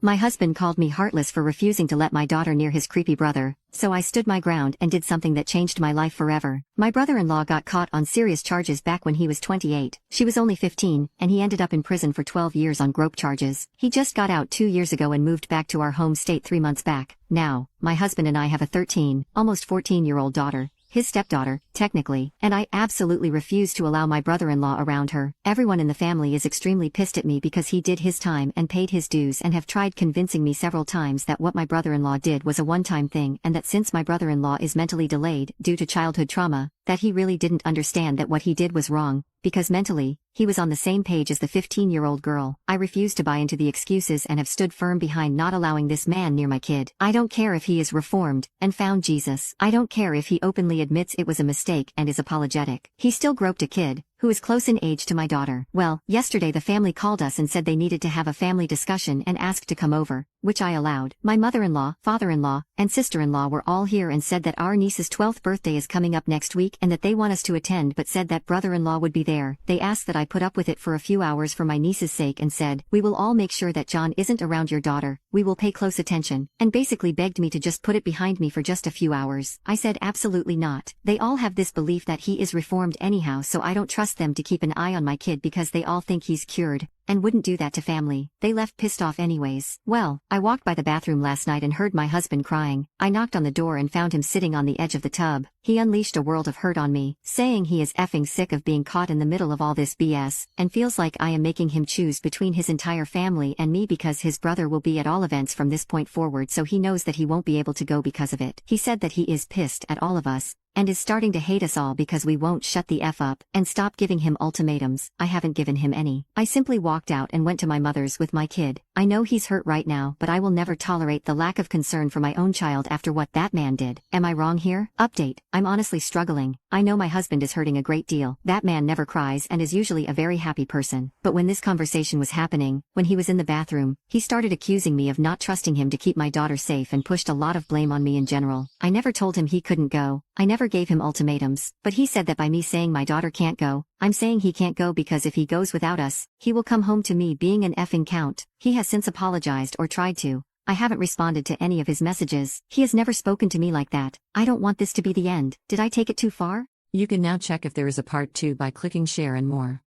My husband called me heartless for refusing to let my daughter near his creepy brother, so I stood my ground and did something that changed my life forever. My brother-in-law got caught on serious charges back when he was 28. She was only 15, and he ended up in prison for 12 years on grope charges. He just got out 2 years ago and moved back to our home state 3 months back. Now, my husband and I have a 13, almost 14-year-old daughter, his stepdaughter, technically, and I absolutely refuse to allow my brother-in-law around her. Everyone in the family is extremely pissed at me because he did his time and paid his dues and have tried convincing me several times that what my brother-in-law did was a one-time thing and that since my brother-in-law is mentally delayed due to childhood trauma, that he really didn't understand that what he did was wrong, because mentally, he was on the same page as the 15-year-old girl. I refuse to buy into the excuses and have stood firm behind not allowing this man near my kid. I don't care if he is reformed and found Jesus. I don't care if he openly admits it was a mistake and is apologetic. He still groped a kid who is close in age to my daughter. Well, yesterday the family called us and said they needed to have a family discussion and asked to come over, which I allowed. My mother-in-law, father-in-law, and sister-in-law were all here and said that our niece's 12th birthday is coming up next week and that they want us to attend, but said that brother-in-law would be there. They asked that I put up with it for a few hours for my niece's sake and said, "We will all make sure that John isn't around your daughter, we will pay close attention," and basically begged me to just put it behind me for just a few hours. I said absolutely not. They all have this belief that he is reformed anyhow, so I don't trust them to keep an eye on my kid because they all think he's cured, and wouldn't do that to family. They left pissed off anyways. Well, I walked by the bathroom last night and heard my husband crying. I knocked on the door and found him sitting on the edge of the tub. He unleashed a world of hurt on me, saying he is effing sick of being caught in the middle of all this BS, and feels like I am making him choose between his entire family and me because his brother will be at all events from this point forward, so he knows that he won't be able to go because of it. He said that he is pissed at all of us, and is starting to hate us all because we won't shut the F up and stop giving him ultimatums. I haven't given him any. I simply walked out and went to my mother's with my kid. I know he's hurt right now, but I will never tolerate the lack of concern for my own child after what that man did. Am I wrong here? Update: I'm honestly struggling. I know my husband is hurting a great deal. That man never cries and is usually a very happy person. But when this conversation was happening, when he was in the bathroom, he started accusing me of not trusting him to keep my daughter safe and pushed a lot of blame on me in general. I never told him he couldn't go. I never gave him ultimatums, but he said that by me saying my daughter can't go, I'm saying he can't go because if he goes without us, he will come home to me being an effing count. He has since apologized or tried to. I haven't responded to any of his messages. He has never spoken to me like that. I don't want this to be the end. Did I take it too far? You can now check if there is a part 2 by clicking share and more.